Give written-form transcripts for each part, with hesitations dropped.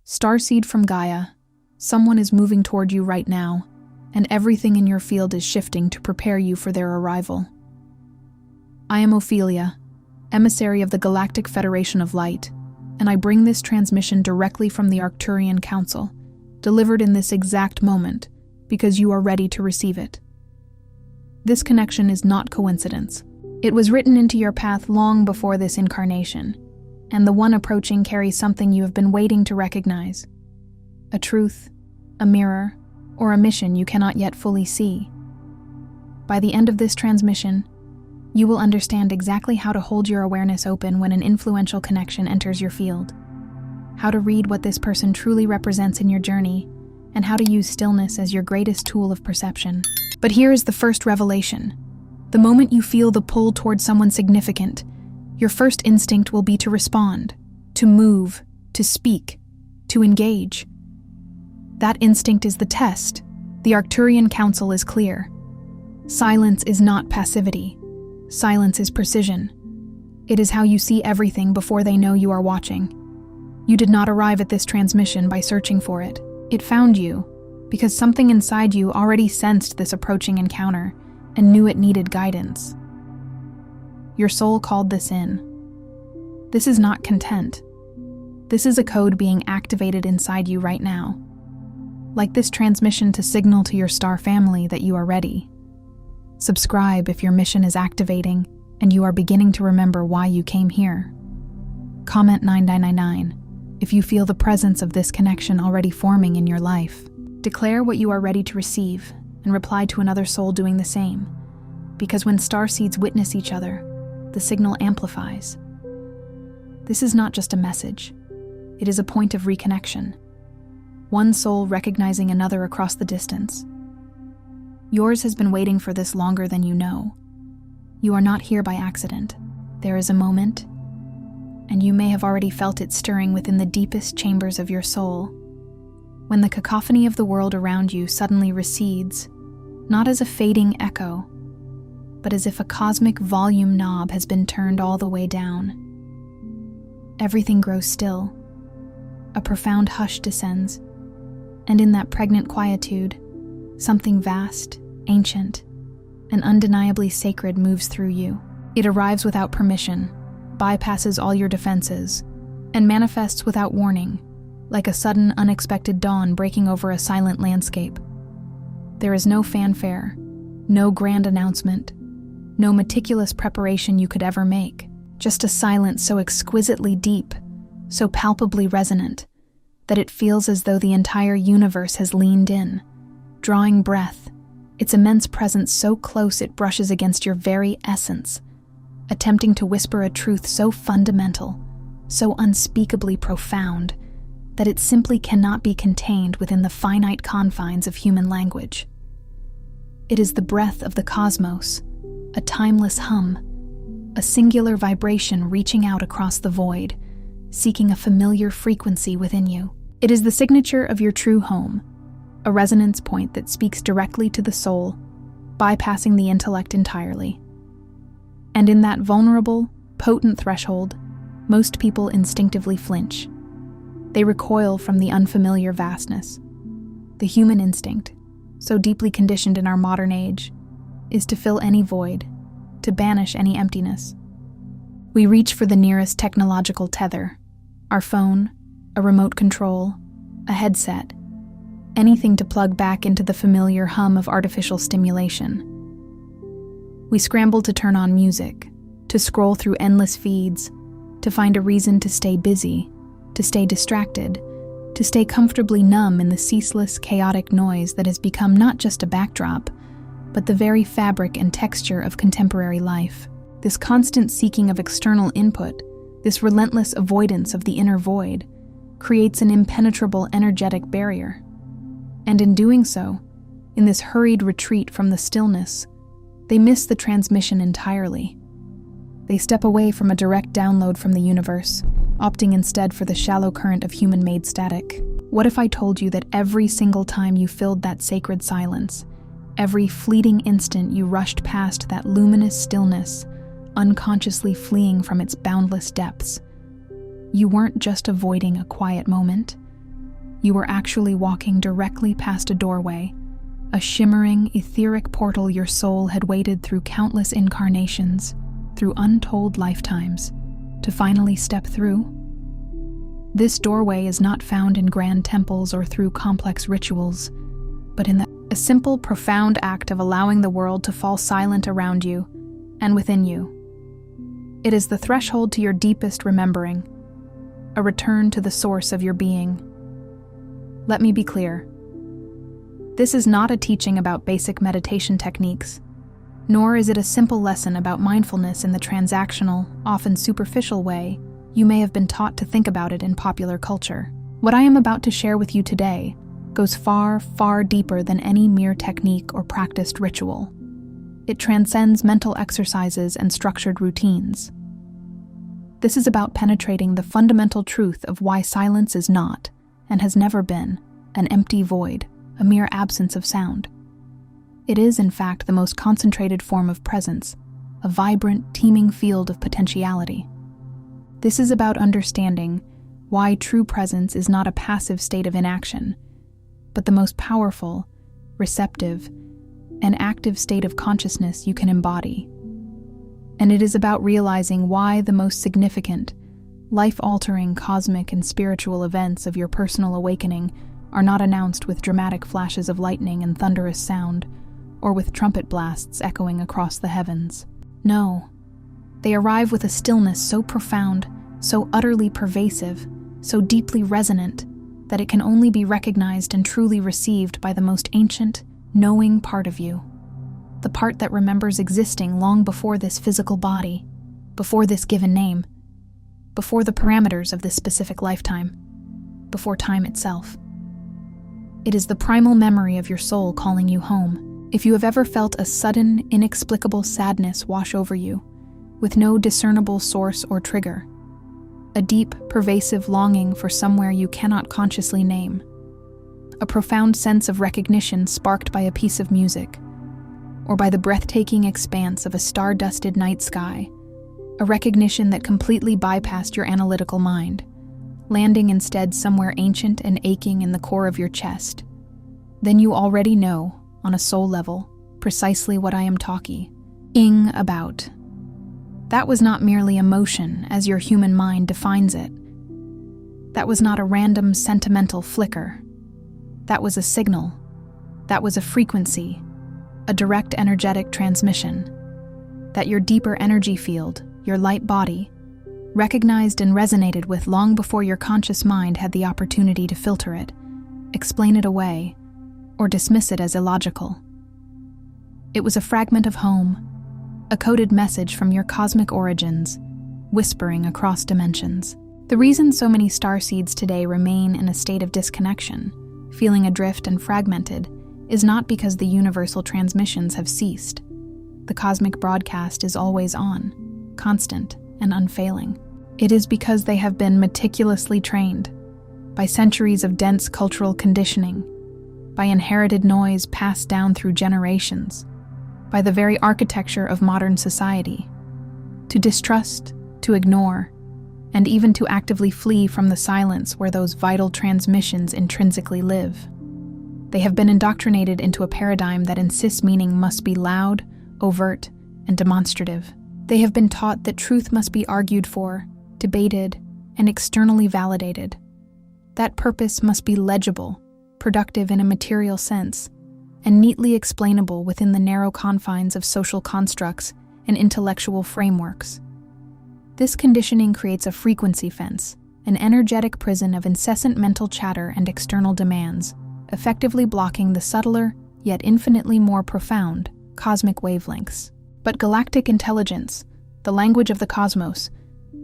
Starseed from Gaia, someone is moving toward you right now, and everything in your field is shifting to prepare you for their arrival. I am Ophelia, emissary of the Galactic Federation of Light, and I bring this transmission directly from the Arcturian Council, delivered in this exact moment, because you are ready to receive it. This connection is not coincidence. It was written into your path long before this incarnation, and the one approaching carries something you have been waiting to recognize. A truth, a mirror, or a mission you cannot yet fully see. By the end of this transmission, you will understand exactly how to hold your awareness open when an influential connection enters your field, how to read what this person truly represents in your journey, and how to use stillness as your greatest tool of perception. But here is the first revelation. The moment you feel the pull towards someone significant, your first instinct will be to respond, to move, to speak, to engage. That instinct is the test. The Arcturian Council is clear. Silence is not passivity. Silence is precision. It is how you see everything before they know you are watching. You did not arrive at this transmission by searching for it. It found you because something inside you already sensed this approaching encounter and knew it needed guidance. Your soul called this in. This is not content. This is a code being activated inside you right now. Like this transmission to signal to your star family that you are ready. Subscribe if your mission is activating and you are beginning to remember why you came here. Comment 9999 if you feel the presence of this connection already forming in your life. Declare what you are ready to receive and reply to another soul doing the same, because when starseeds witness each other, the signal amplifies. This is not just a message. It is a point of reconnection. One soul recognizing another across the distance. Yours has been waiting for this longer than you know. You are not here by accident. There is a moment, and you may have already felt it stirring within the deepest chambers of your soul, when the cacophony of the world around you suddenly recedes, not as a fading echo, but as if a cosmic volume knob has been turned all the way down. Everything grows still. A profound hush descends, and in that pregnant quietude, something vast, ancient, and undeniably sacred moves through you. It arrives without permission, bypasses all your defenses, and manifests without warning, like a sudden, unexpected dawn breaking over a silent landscape. There is no fanfare, no grand announcement, no meticulous preparation you could ever make, just a silence so exquisitely deep, so palpably resonant, that it feels as though the entire universe has leaned in, drawing breath, its immense presence so close it brushes against your very essence, attempting to whisper a truth so fundamental, so unspeakably profound, that it simply cannot be contained within the finite confines of human language. It is the breath of the cosmos, a timeless hum, a singular vibration reaching out across the void, seeking a familiar frequency within you. It is the signature of your true home, a resonance point that speaks directly to the soul, bypassing the intellect entirely. And in that vulnerable, potent threshold, most people instinctively flinch. They recoil from the unfamiliar vastness. The human instinct, so deeply conditioned in our modern age, is to fill any void, to banish any emptiness. We reach for the nearest technological tether, our phone, a remote control, a headset, anything to plug back into the familiar hum of artificial stimulation. We scramble to turn on music, to scroll through endless feeds, to find a reason to stay busy, to stay distracted, to stay comfortably numb in the ceaseless, chaotic noise that has become not just a backdrop, but the very fabric and texture of contemporary life. This constant seeking of external input, this relentless avoidance of the inner void, creates an impenetrable energetic barrier. And in doing so, in this hurried retreat from the stillness, they miss the transmission entirely. They step away from a direct download from the universe, opting instead for the shallow current of human-made static. What if I told you that every single time you filled that sacred silence, every fleeting instant you rushed past that luminous stillness, unconsciously fleeing from its boundless depths, you weren't just avoiding a quiet moment, You were actually walking directly past a doorway, a shimmering, etheric portal your soul had waded through countless incarnations, through untold lifetimes, to finally step through. This doorway is not found in grand temples or through complex rituals, but in a simple, profound act of allowing the world to fall silent around you and within you. It is the threshold to your deepest remembering, a return to the source of your being. Let me be clear. This is not a teaching about basic meditation techniques, nor is it a simple lesson about mindfulness in the transactional, often superficial way you may have been taught to think about it in popular culture. What I am about to share with you today goes far, far deeper than any mere technique or practiced ritual. It transcends mental exercises and structured routines. This is about penetrating the fundamental truth of why silence is not, and has never been, an empty void, a mere absence of sound. It is, in fact, the most concentrated form of presence, a vibrant, teeming field of potentiality. This is about understanding why true presence is not a passive state of inaction, but the most powerful, receptive, and active state of consciousness you can embody. And it is about realizing why the most significant, life-altering cosmic and spiritual events of your personal awakening are not announced with dramatic flashes of lightning and thunderous sound, or with trumpet blasts echoing across the heavens. No, they arrive with a stillness so profound, so utterly pervasive, so deeply resonant, that it can only be recognized and truly received by the most ancient, knowing part of you. The part that remembers existing long before this physical body, before this given name, before the parameters of this specific lifetime, before time itself. It is the primal memory of your soul calling you home. If you have ever felt a sudden, inexplicable sadness wash over you, with no discernible source or trigger, a deep, pervasive longing for somewhere you cannot consciously name, a profound sense of recognition sparked by a piece of music, or by the breathtaking expanse of a star-dusted night sky, a recognition that completely bypassed your analytical mind, landing instead somewhere ancient and aching in the core of your chest, then you already know, on a soul level, precisely what I am talking about. That was not merely emotion, as your human mind defines it. That was not a random sentimental flicker. That was a signal. That was a frequency, a direct energetic transmission. That your deeper energy field, your light body, recognized and resonated with long before your conscious mind had the opportunity to filter it, explain it away, or dismiss it as illogical. It was a fragment of home, a coded message from your cosmic origins, whispering across dimensions. The reason so many starseeds today remain in a state of disconnection, feeling adrift and fragmented, is not because the universal transmissions have ceased. The cosmic broadcast is always on, constant and unfailing. It is because they have been meticulously trained by centuries of dense cultural conditioning, by inherited noise passed down through generations, by the very architecture of modern society, to distrust, to ignore, and even to actively flee from the silence where those vital transmissions intrinsically live. They have been indoctrinated into a paradigm that insists meaning must be loud, overt, and demonstrative. They have been taught that truth must be argued for, debated, and externally validated. That purpose must be legible, productive in a material sense, and neatly explainable within the narrow confines of social constructs and intellectual frameworks. This conditioning creates a frequency fence, an energetic prison of incessant mental chatter and external demands, effectively blocking the subtler, yet infinitely more profound, cosmic wavelengths. But galactic intelligence, the language of the cosmos,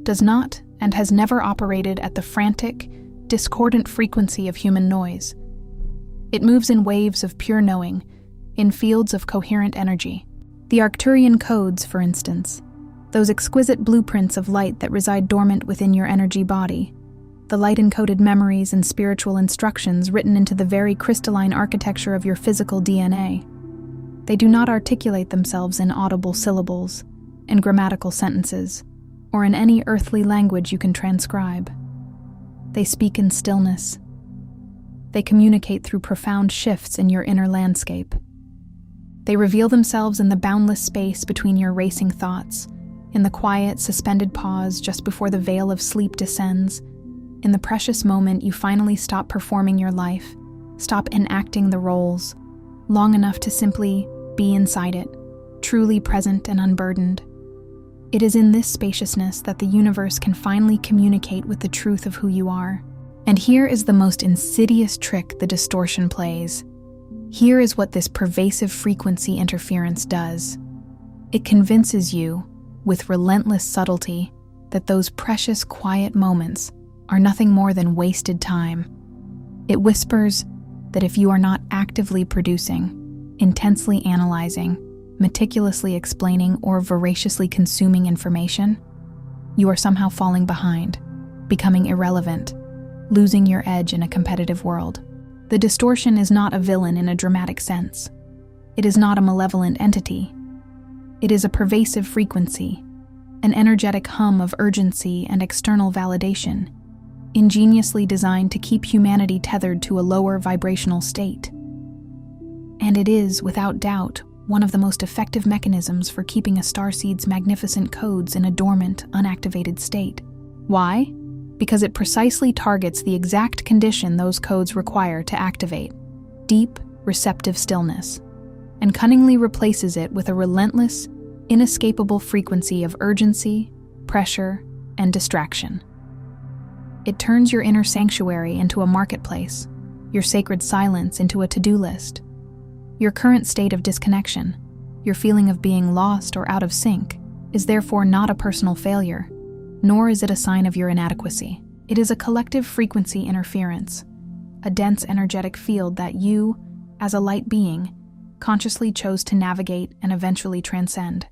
does not and has never operated at the frantic, discordant frequency of human noise. It moves in waves of pure knowing, in fields of coherent energy. The Arcturian codes, for instance, those exquisite blueprints of light that reside dormant within your energy body, the light-encoded memories and spiritual instructions written into the very crystalline architecture of your physical DNA. They do not articulate themselves in audible syllables, in grammatical sentences, or in any earthly language you can transcribe. They speak in stillness, They communicate through profound shifts in your inner landscape. They reveal themselves in the boundless space between your racing thoughts, in the quiet, suspended pause just before the veil of sleep descends, in the precious moment you finally stop performing your life, stop enacting the roles, long enough to simply be inside it, truly present and unburdened. It is in this spaciousness that the universe can finally communicate with the truth of who you are. And here is the most insidious trick the distortion plays. Here is what this pervasive frequency interference does. It convinces you, with relentless subtlety, that those precious quiet moments are nothing more than wasted time. It whispers that if you are not actively producing, intensely analyzing, meticulously explaining, or voraciously consuming information, you are somehow falling behind, becoming irrelevant, losing your edge in a competitive world. The distortion is not a villain in a dramatic sense. It is not a malevolent entity. It is a pervasive frequency, an energetic hum of urgency and external validation, ingeniously designed to keep humanity tethered to a lower vibrational state. And it is, without doubt, one of the most effective mechanisms for keeping a starseed's magnificent codes in a dormant, unactivated state. Why? Because it precisely targets the exact condition those codes require to activate: deep, receptive stillness, and cunningly replaces it with a relentless, inescapable frequency of urgency, pressure, and distraction. It turns your inner sanctuary into a marketplace, your sacred silence into a to-do list. Your current state of disconnection, your feeling of being lost or out of sync, is therefore not a personal failure, nor is it a sign of your inadequacy. It is a collective frequency interference, a dense energetic field that you, as a light being, consciously chose to navigate and eventually transcend.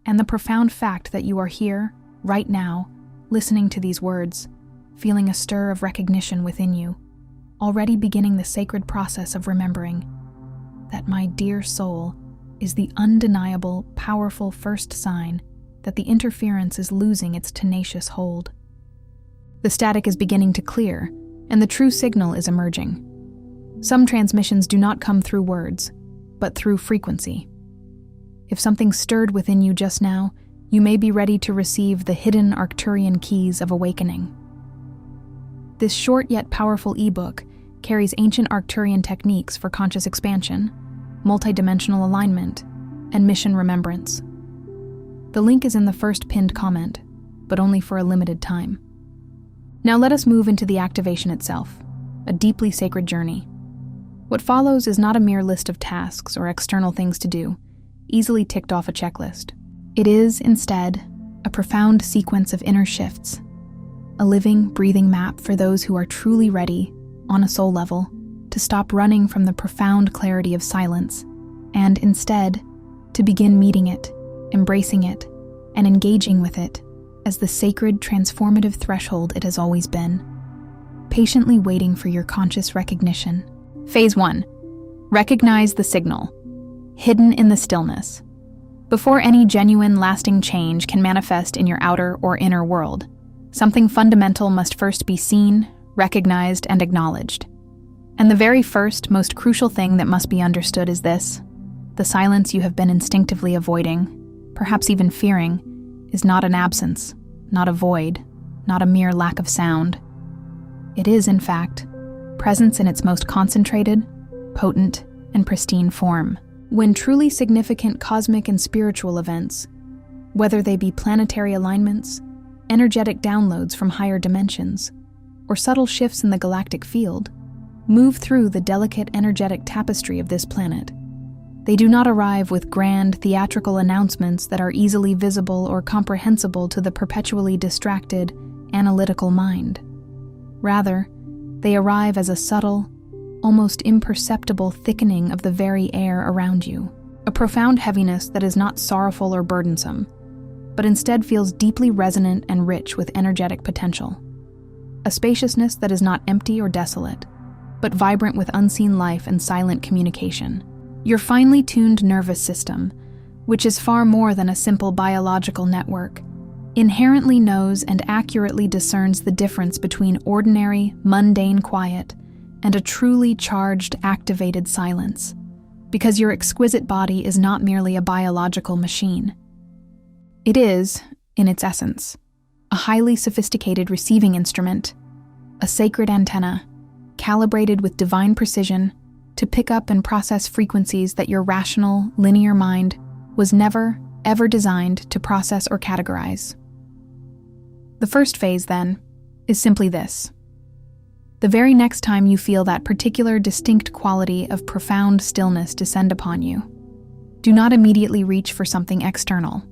And the profound fact that you are here, right now, listening to these words, feeling a stir of recognition within you, already beginning the sacred process of remembering that my dear soul is the undeniable, powerful first sign that the interference is losing its tenacious hold. The static is beginning to clear, and the true signal is emerging. Some transmissions do not come through words, but through frequency. If something stirred within you just now, you may be ready to receive the hidden Arcturian keys of awakening. This short yet powerful ebook carries ancient Arcturian techniques for conscious expansion, multidimensional alignment, and mission remembrance. The link is in the first pinned comment, but only for a limited time. Now let us move into the activation itself, a deeply sacred journey. What follows is not a mere list of tasks or external things to do, easily ticked off a checklist. It is, instead, a profound sequence of inner shifts, a living, breathing map for those who are truly ready, on a soul level, to stop running from the profound clarity of silence, and instead, to begin meeting it, embracing it, and engaging with it as the sacred, transformative threshold it has always been, patiently waiting for your conscious recognition. Phase 1. Recognize the signal, hidden in the stillness. Before any genuine, lasting change can manifest in your outer or inner world, something fundamental must first be seen, recognized, and acknowledged. And the very first, most crucial thing that must be understood is this: the silence you have been instinctively avoiding, perhaps even fearing, is not an absence, not a void, not a mere lack of sound. It is, in fact, presence in its most concentrated, potent, and pristine form. When truly significant cosmic and spiritual events, whether they be planetary alignments, energetic downloads from higher dimensions, or subtle shifts in the galactic field, move through the delicate energetic tapestry of this planet, they do not arrive with grand theatrical announcements that are easily visible or comprehensible to the perpetually distracted, analytical mind. Rather, they arrive as a subtle, almost imperceptible thickening of the very air around you, a profound heaviness that is not sorrowful or burdensome, but instead feels deeply resonant and rich with energetic potential. A spaciousness that is not empty or desolate, but vibrant with unseen life and silent communication. Your finely tuned nervous system, which is far more than a simple biological network, inherently knows and accurately discerns the difference between ordinary, mundane quiet and a truly charged, activated silence, because your exquisite body is not merely a biological machine. It is, in its essence, a highly sophisticated receiving instrument, a sacred antenna, calibrated with divine precision to pick up and process frequencies that your rational, linear mind was never, ever designed to process or categorize. The first phase, then, is simply this. The very next time you feel that particular distinct quality of profound stillness descend upon you, do not immediately reach for something external.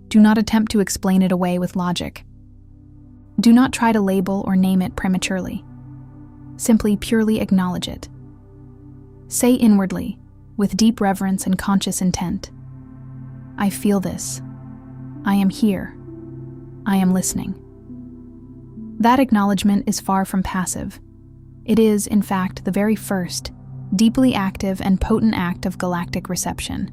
Do not attempt to explain it away with logic. Do not try to label or name it prematurely. Simply purely acknowledge it. Say inwardly, with deep reverence and conscious intent, I feel this. I am here. I am listening. That acknowledgement is far from passive. It is, in fact, the very first, deeply active and potent act of galactic reception.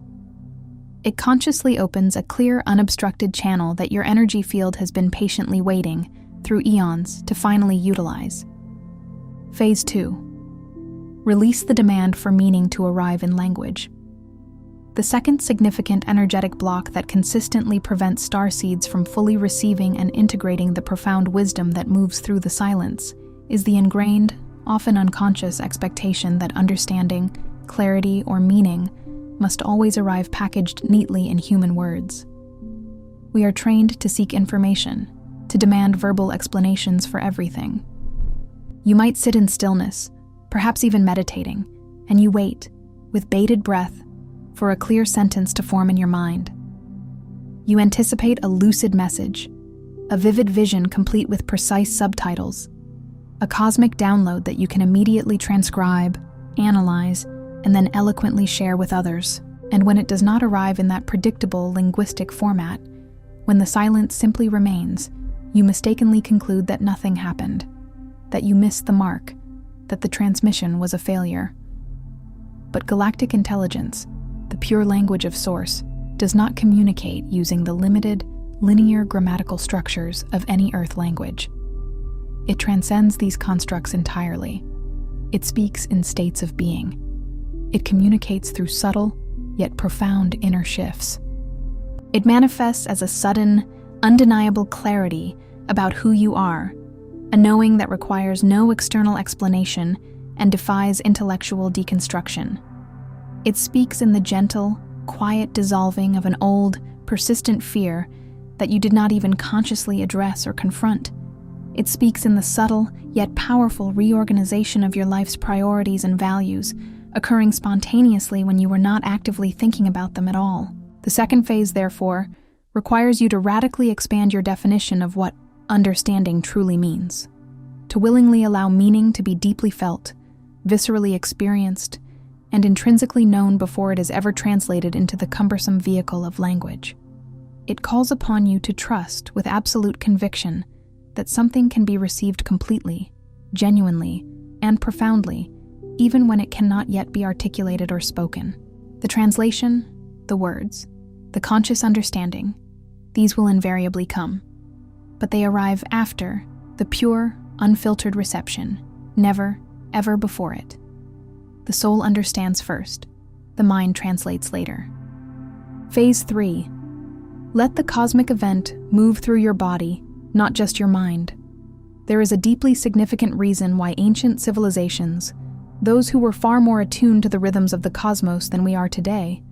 It consciously opens a clear, unobstructed channel that your energy field has been patiently waiting, through eons, to finally utilize. Phase 2. Release the demand for meaning to arrive in language. The second significant energetic block that consistently prevents starseeds from fully receiving and integrating the profound wisdom that moves through the silence is the ingrained, often unconscious expectation that understanding, clarity, or meaning must always arrive packaged neatly in human words. We are trained to seek information, to demand verbal explanations for everything. You might sit in stillness, perhaps even meditating, and you wait, with bated breath, for a clear sentence to form in your mind. You anticipate a lucid message, a vivid vision complete with precise subtitles, a cosmic download that you can immediately transcribe, analyze, and then eloquently share with others. And when it does not arrive in that predictable linguistic format, when the silence simply remains, you mistakenly conclude that nothing happened, that you missed the mark, that the transmission was a failure. But galactic intelligence, the pure language of source, does not communicate using the limited, linear grammatical structures of any Earth language. It transcends these constructs entirely. It speaks in states of being. It communicates through subtle, yet profound inner shifts. It manifests as a sudden, undeniable clarity about who you are, a knowing that requires no external explanation and defies intellectual deconstruction. It speaks in the gentle, quiet dissolving of an old, persistent fear that you did not even consciously address or confront. It speaks in the subtle, yet powerful reorganization of your life's priorities and values, occurring spontaneously when you were not actively thinking about them at all. The second phase, therefore, requires you to radically expand your definition of what understanding truly means, to willingly allow meaning to be deeply felt, viscerally experienced, and intrinsically known before it is ever translated into the cumbersome vehicle of language. It calls upon you to trust with absolute conviction that something can be received completely, genuinely, and profoundly, even when it cannot yet be articulated or spoken. The translation, the words, the conscious understanding, these will invariably come, but they arrive after the pure, unfiltered reception, never, ever before it. The soul understands first, the mind translates later. Phase 3. Let the cosmic event move through your body, not just your mind. There is a deeply significant reason why ancient civilizations, those who were far more attuned to the rhythms of the cosmos than we are today,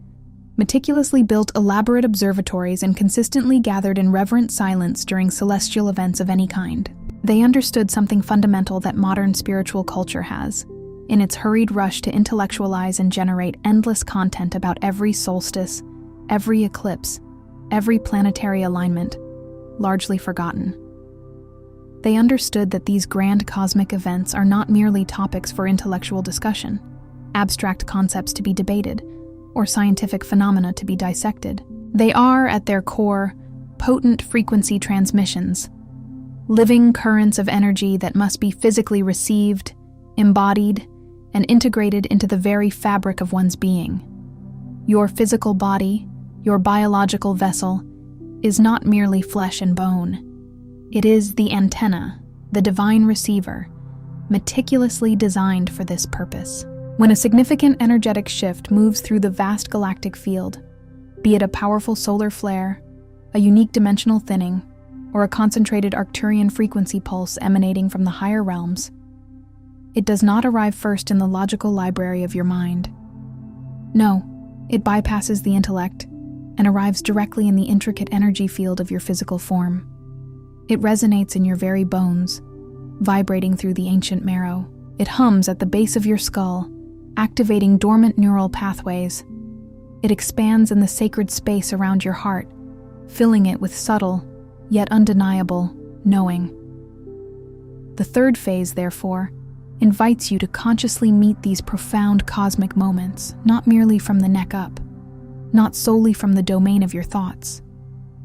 meticulously built elaborate observatories and consistently gathered in reverent silence during celestial events of any kind. They understood something fundamental that modern spiritual culture has, in its hurried rush to intellectualize and generate endless content about every solstice, every eclipse, every planetary alignment, largely forgotten. They understood that these grand cosmic events are not merely topics for intellectual discussion, abstract concepts to be debated, or scientific phenomena to be dissected. They are, at their core, potent frequency transmissions, living currents of energy that must be physically received, embodied, and integrated into the very fabric of one's being. Your physical body, your biological vessel, is not merely flesh and bone. It is the antenna, the divine receiver, meticulously designed for this purpose. When a significant energetic shift moves through the vast galactic field, be it a powerful solar flare, a unique dimensional thinning, or a concentrated Arcturian frequency pulse emanating from the higher realms, it does not arrive first in the logical library of your mind. No, it bypasses the intellect and arrives directly in the intricate energy field of your physical form. It resonates in your very bones, vibrating through the ancient marrow. It hums at the base of your skull, activating dormant neural pathways. It expands in the sacred space around your heart, filling it with subtle, yet undeniable, knowing. The third phase, therefore, invites you to consciously meet these profound cosmic moments, not merely from the neck up, not solely from the domain of your thoughts,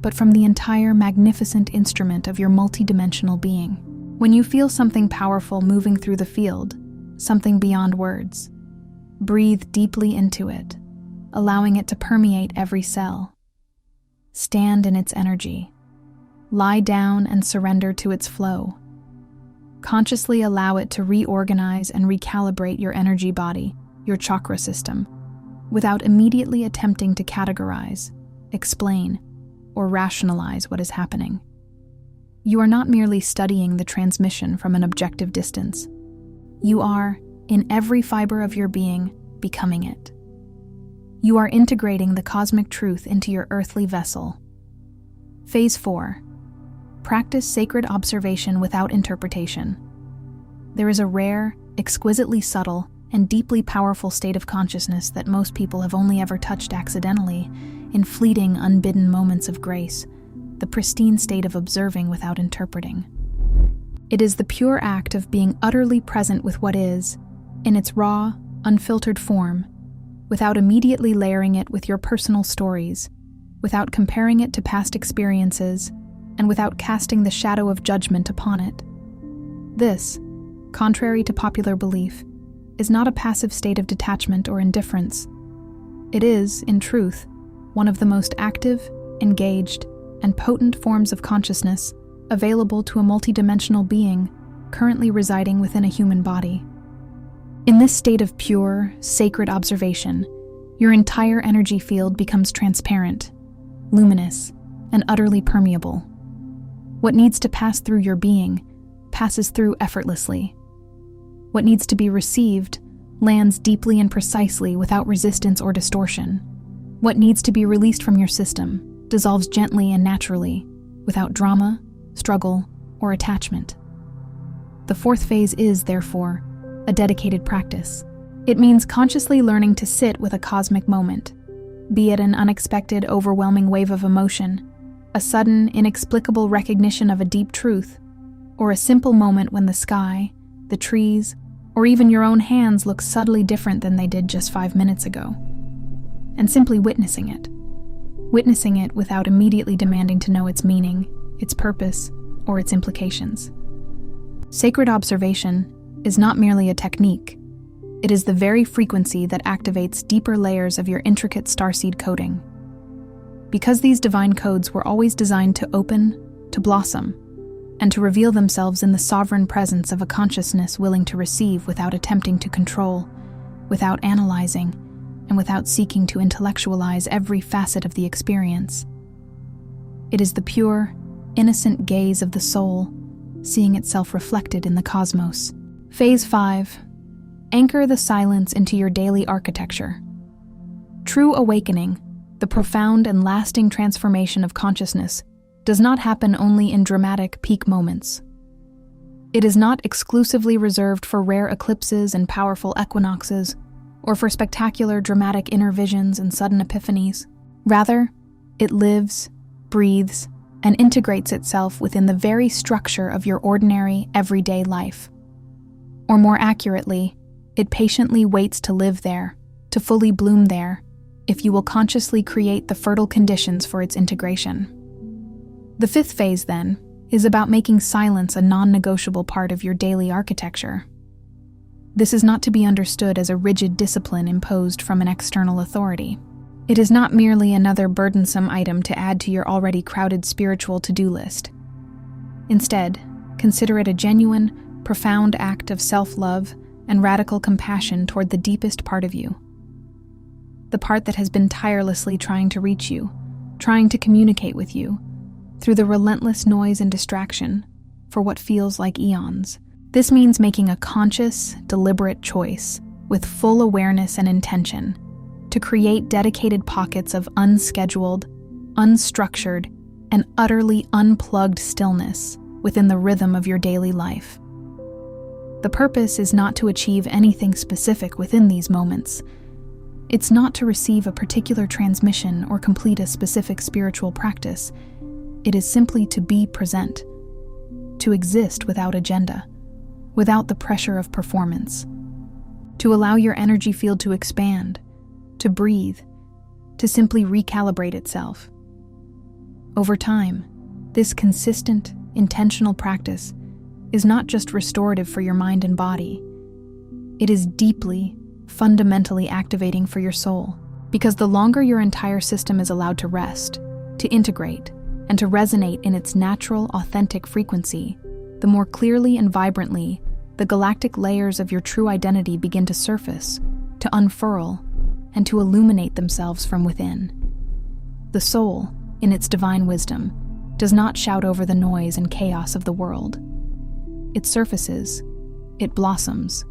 but from the entire magnificent instrument of your multidimensional being. When you feel something powerful moving through the field, something beyond words, breathe deeply into it, allowing it to permeate every cell. Stand in its energy. Lie down and surrender to its flow. Consciously allow it to reorganize and recalibrate your energy body, your chakra system, without immediately attempting to categorize, explain, or rationalize what is happening. You are not merely studying the transmission from an objective distance. You are, in every fiber of your being, becoming it. You are integrating the cosmic truth into your earthly vessel. Phase 4. Practice sacred observation without interpretation. There is a rare, exquisitely subtle, and deeply powerful state of consciousness that most people have only ever touched accidentally, in fleeting, unbidden moments of grace, the pristine state of observing without interpreting. It is the pure act of being utterly present with what is, in its raw, unfiltered form, without immediately layering it with your personal stories, without comparing it to past experiences, and without casting the shadow of judgment upon it. This, contrary to popular belief, is not a passive state of detachment or indifference. It is, in truth, one of the most active, engaged, and potent forms of consciousness available to a multidimensional being currently residing within a human body. In this state of pure, sacred observation, your entire energy field becomes transparent, luminous, and utterly permeable. What needs to pass through your being passes through effortlessly. What needs to be received lands deeply and precisely without resistance or distortion. What needs to be released from your system dissolves gently and naturally, without drama, struggle, or attachment. The fourth phase is, therefore, a dedicated practice. It means consciously learning to sit with a cosmic moment, be it an unexpected, overwhelming wave of emotion, a sudden, inexplicable recognition of a deep truth, or a simple moment when the sky, the trees, or even your own hands look subtly different than they did just 5 minutes ago. And simply witnessing it. Witnessing it without immediately demanding to know its meaning, its purpose, or its implications. Sacred observation is not merely a technique. It is the very frequency that activates deeper layers of your intricate starseed coding. Because these divine codes were always designed to open, to blossom, and to reveal themselves in the sovereign presence of a consciousness willing to receive without attempting to control, without analyzing, and without seeking to intellectualize every facet of the experience. It is the pure, innocent gaze of the soul, seeing itself reflected in the cosmos. Phase 5. Anchor the silence into your daily architecture. True awakening, the profound and lasting transformation of consciousness, does not happen only in dramatic peak moments. It is not exclusively reserved for rare eclipses and powerful equinoxes, or for spectacular dramatic inner visions and sudden epiphanies. Rather, it lives, breathes, and integrates itself within the very structure of your ordinary, everyday life. Or more accurately, it patiently waits to live there, to fully bloom there, if you will consciously create the fertile conditions for its integration. The fifth phase, then, is about making silence a non-negotiable part of your daily architecture. This is not to be understood as a rigid discipline imposed from an external authority. It is not merely another burdensome item to add to your already crowded spiritual to-do list. Instead, consider it a genuine, profound act of self-love and radical compassion toward the deepest part of you. The part that has been tirelessly trying to reach you, trying to communicate with you, through the relentless noise and distraction for what feels like eons. This means making a conscious, deliberate choice, with full awareness and intention, to create dedicated pockets of unscheduled, unstructured, and utterly unplugged stillness within the rhythm of your daily life. The purpose is not to achieve anything specific within these moments. It's not to receive a particular transmission or complete a specific spiritual practice. It is simply to be present, to exist without agenda, without the pressure of performance, to allow your energy field to expand, to breathe, to simply recalibrate itself. Over time, this consistent, intentional practice is not just restorative for your mind and body. It is deeply, fundamentally activating for your soul, because the longer your entire system is allowed to rest, to integrate, and to resonate in its natural, authentic frequency, the more clearly and vibrantly the galactic layers of your true identity begin to surface, to unfurl, and to illuminate themselves from within. The soul, in its divine wisdom, does not shout over the noise and chaos of the world. It surfaces, it blossoms,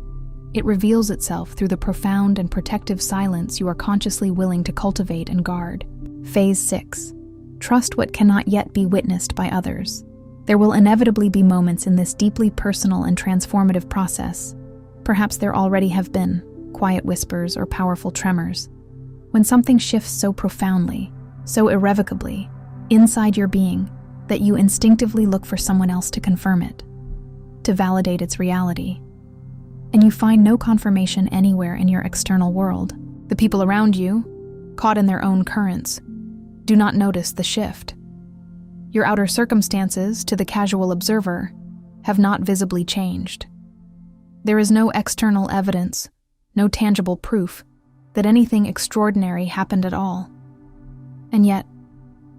it reveals itself through the profound and protective silence you are consciously willing to cultivate and guard. Phase 6. Trust what cannot yet be witnessed by others. There will inevitably be moments in this deeply personal and transformative process. Perhaps there already have been quiet whispers or powerful tremors, when something shifts so profoundly, so irrevocably, inside your being that you instinctively look for someone else to confirm it, to validate its reality. And you find no confirmation anywhere in your external world. The people around you, caught in their own currents, do not notice the shift. Your outer circumstances, to the casual observer, have not visibly changed. There is no external evidence, no tangible proof that anything extraordinary happened at all. And yet,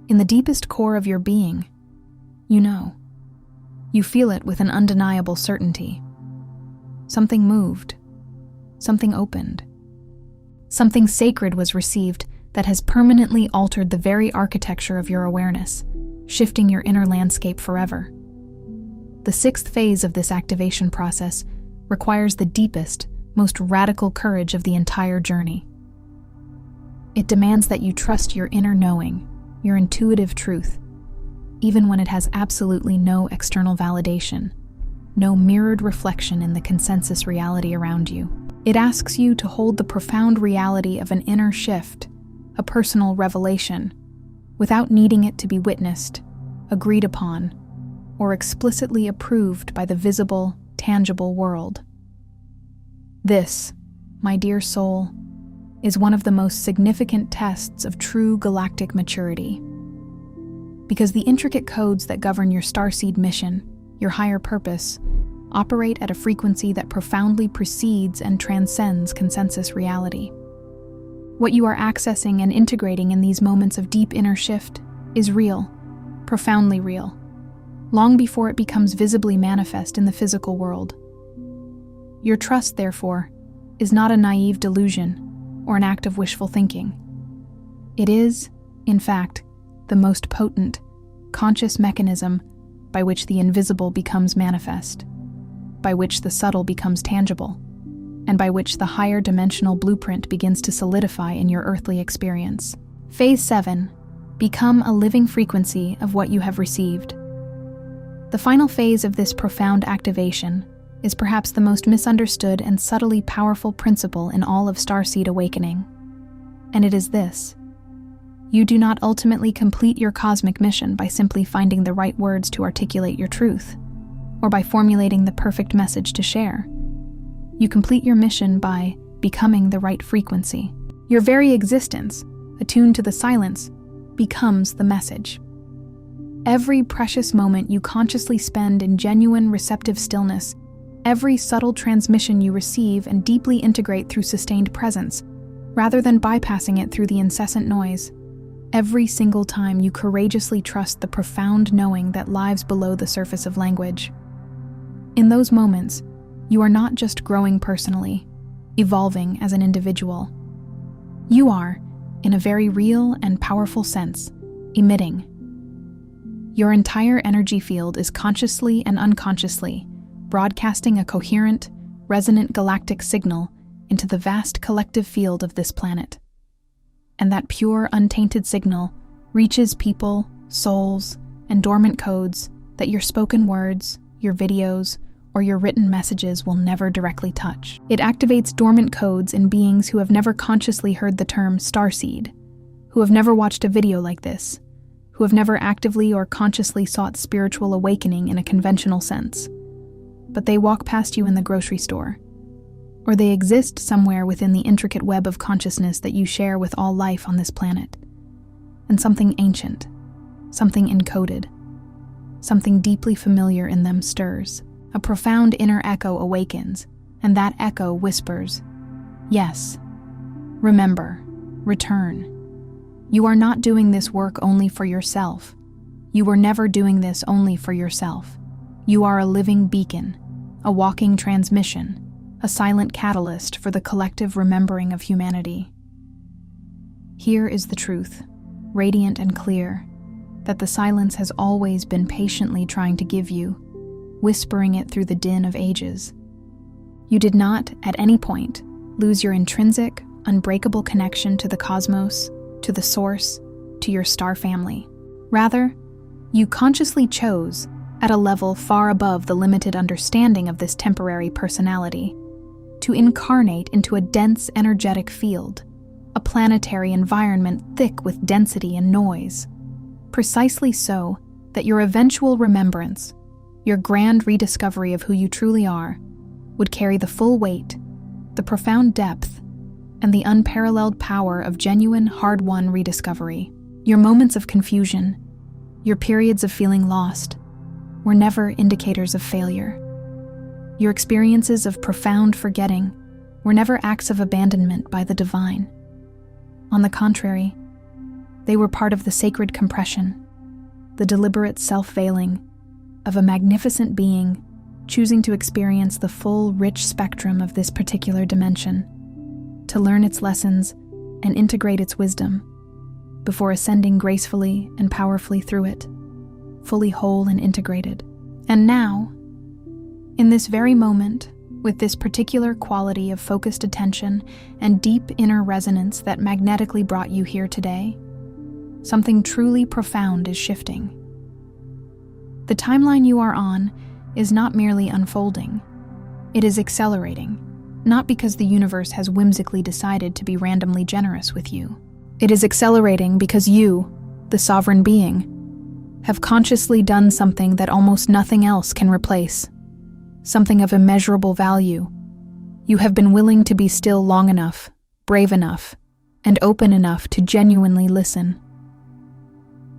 in the deepest core of your being, you know. You feel it with an undeniable certainty. Something moved. Something opened. Something sacred was received that has permanently altered the very architecture of your awareness, shifting your inner landscape forever. The 6th phase of this activation process requires the deepest, most radical courage of the entire journey. It demands that you trust your inner knowing, your intuitive truth, even when it has absolutely no external validation, no mirrored reflection in the consensus reality around you. It asks you to hold the profound reality of an inner shift, a personal revelation, without needing it to be witnessed, agreed upon, or explicitly approved by the visible, tangible world. This, my dear soul, is one of the most significant tests of true galactic maturity. Because the intricate codes that govern your starseed mission, your higher purpose, operate at a frequency that profoundly precedes and transcends consensus reality. What you are accessing and integrating in these moments of deep inner shift is real, profoundly real, long before it becomes visibly manifest in the physical world. Your trust, therefore, is not a naive delusion or an act of wishful thinking. It is, in fact, the most potent, conscious mechanism by which the invisible becomes manifest, by which the subtle becomes tangible, and by which the higher dimensional blueprint begins to solidify in your earthly experience. Phase 7. Become a living frequency of what you have received. The final phase of this profound activation is perhaps the most misunderstood and subtly powerful principle in all of starseed awakening. And it is this: you do not ultimately complete your cosmic mission by simply finding the right words to articulate your truth, or by formulating the perfect message to share. You complete your mission by becoming the right frequency. Your very existence, attuned to the silence, becomes the message. Every precious moment you consciously spend in genuine receptive stillness, every subtle transmission you receive and deeply integrate through sustained presence, rather than bypassing it through the incessant noise, every single time you courageously trust the profound knowing that lies below the surface of language. In those moments, you are not just growing personally, evolving as an individual. You are, in a very real and powerful sense, emitting. Your entire energy field is consciously and unconsciously broadcasting a coherent, resonant galactic signal into the vast collective field of this planet. And that pure, untainted signal reaches people, souls, and dormant codes that your spoken words, your videos, or your written messages will never directly touch. It activates dormant codes in beings who have never consciously heard the term starseed, who have never watched a video like this, who have never actively or consciously sought spiritual awakening in a conventional sense. But they walk past you in the grocery store, or they exist somewhere within the intricate web of consciousness that you share with all life on this planet. And something ancient, something encoded, something deeply familiar in them stirs. A profound inner echo awakens, and that echo whispers, "Yes, remember, return. You are not doing this work only for yourself. You were never doing this only for yourself. You are a living beacon, a walking transmission, a silent catalyst for the collective remembering of humanity." Here is the truth, radiant and clear, that the silence has always been patiently trying to give you, whispering it through the din of ages. You did not, at any point, lose your intrinsic, unbreakable connection to the cosmos, to the source, to your star family. Rather, you consciously chose, at a level far above the limited understanding of this temporary personality, to incarnate into a dense energetic field, a planetary environment thick with density and noise. Precisely so that your eventual remembrance, your grand rediscovery of who you truly are, would carry the full weight, the profound depth, and the unparalleled power of genuine, hard-won rediscovery. Your moments of confusion, your periods of feeling lost, were never indicators of failure. Your experiences of profound forgetting were never acts of abandonment by the divine. On the contrary, they were part of the sacred compression, the deliberate self-veiling of a magnificent being choosing to experience the full, rich spectrum of this particular dimension, to learn its lessons and integrate its wisdom, before ascending gracefully and powerfully through it, fully whole and integrated. And now, in this very moment, with this particular quality of focused attention and deep inner resonance that magnetically brought you here today, something truly profound is shifting. The timeline you are on is not merely unfolding. It is accelerating, not because the universe has whimsically decided to be randomly generous with you. It is accelerating because you, the sovereign being, have consciously done something that almost nothing else can replace, something of immeasurable value. You have been willing to be still long enough, brave enough, and open enough to genuinely listen.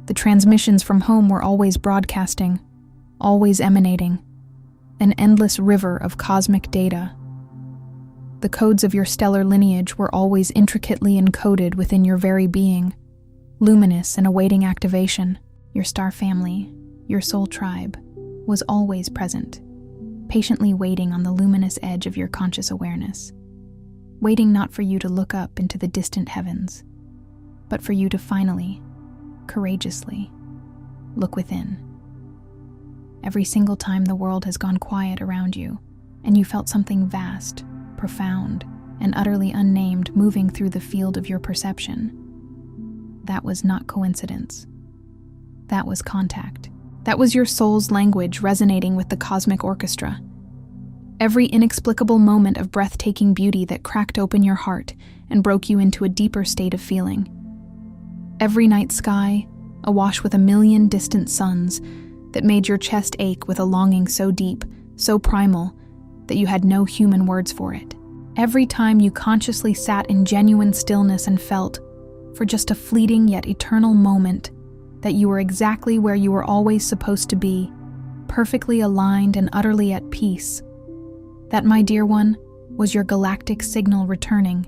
The transmissions from home were always broadcasting, always emanating, an endless river of cosmic data. The codes of your stellar lineage were always intricately encoded within your very being, luminous and awaiting activation. Your star family, your soul tribe, was always present, patiently waiting on the luminous edge of your conscious awareness, waiting not for you to look up into the distant heavens, but for you to finally, courageously, look within. Every single time the world has gone quiet around you, and you felt something vast, profound, and utterly unnamed moving through the field of your perception, that was not coincidence. That was contact. That was your soul's language resonating with the cosmic orchestra. Every inexplicable moment of breathtaking beauty that cracked open your heart and broke you into a deeper state of feeling. Every night sky, awash with a million distant suns, that made your chest ache with a longing so deep, so primal, that you had no human words for it. Every time you consciously sat in genuine stillness and felt, for just a fleeting yet eternal moment, that you were exactly where you were always supposed to be, perfectly aligned and utterly at peace. That, my dear one, was your galactic signal returning,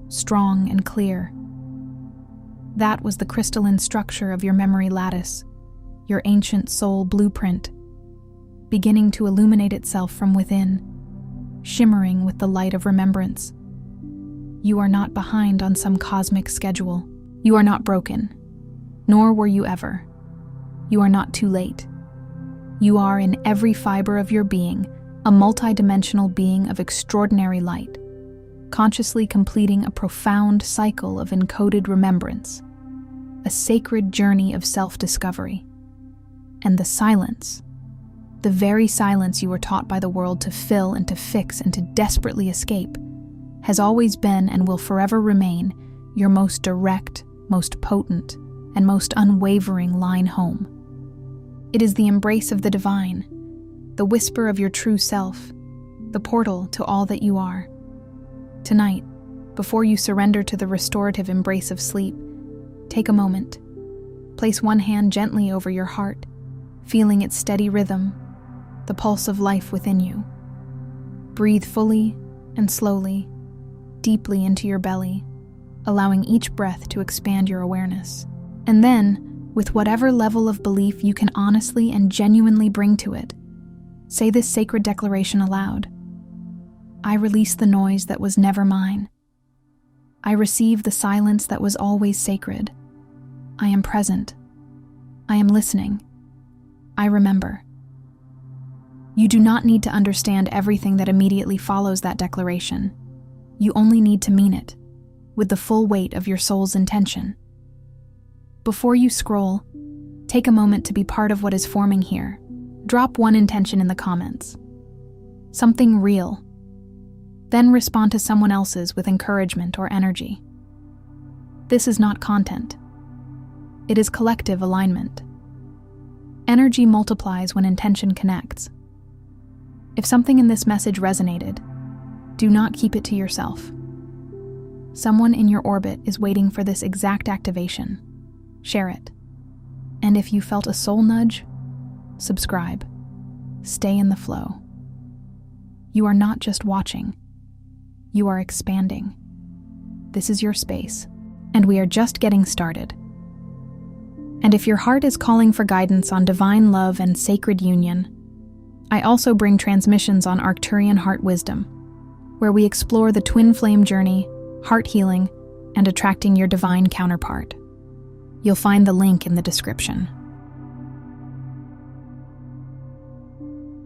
strong and clear. That was the crystalline structure of your memory lattice, your ancient soul blueprint. beginning to illuminate itself from within, shimmering with the light of remembrance. You are not behind on some cosmic schedule. You are not broken, nor were you ever. You are not too late. You are, in every fiber of your being, a multidimensional being of extraordinary light, consciously completing a profound cycle of encoded remembrance, a sacred journey of self-discovery. And the silence, the very silence you were taught by the world to fill and to fix and to desperately escape, has always been and will forever remain your most direct, most potent, and most unwavering line home. It is the embrace of the divine, the whisper of your true self, the portal to all that you are. Tonight, before you surrender to the restorative embrace of sleep, take a moment. Place one hand gently over your heart, feeling its steady rhythm, the pulse of life within you. Breathe fully and slowly, deeply into your belly, allowing each breath to expand your awareness. And then, with whatever level of belief you can honestly and genuinely bring to it, say this sacred declaration aloud. I release the noise that was never mine. I receive the silence that was always sacred. I am present. I am listening. I remember. You do not need to understand everything that immediately follows that declaration. You only need to mean it, with the full weight of your soul's intention. Before you scroll, take a moment to be part of what is forming here. Drop one intention in the comments. Something real. Then respond to someone else's with encouragement or energy. This is not content. It is collective alignment. Energy multiplies when intention connects. If something in this message resonated, do not keep it to yourself. Someone in your orbit is waiting for this exact activation. Share it. And if you felt a soul nudge, subscribe. Stay in the flow. You are not just watching. You are expanding. This is your space, and we are just getting started. And if your heart is calling for guidance on divine love and sacred union, I also bring transmissions on Arcturian heart wisdom, where we explore the twin flame journey, heart healing, and attracting your divine counterpart. You'll find the link in the description.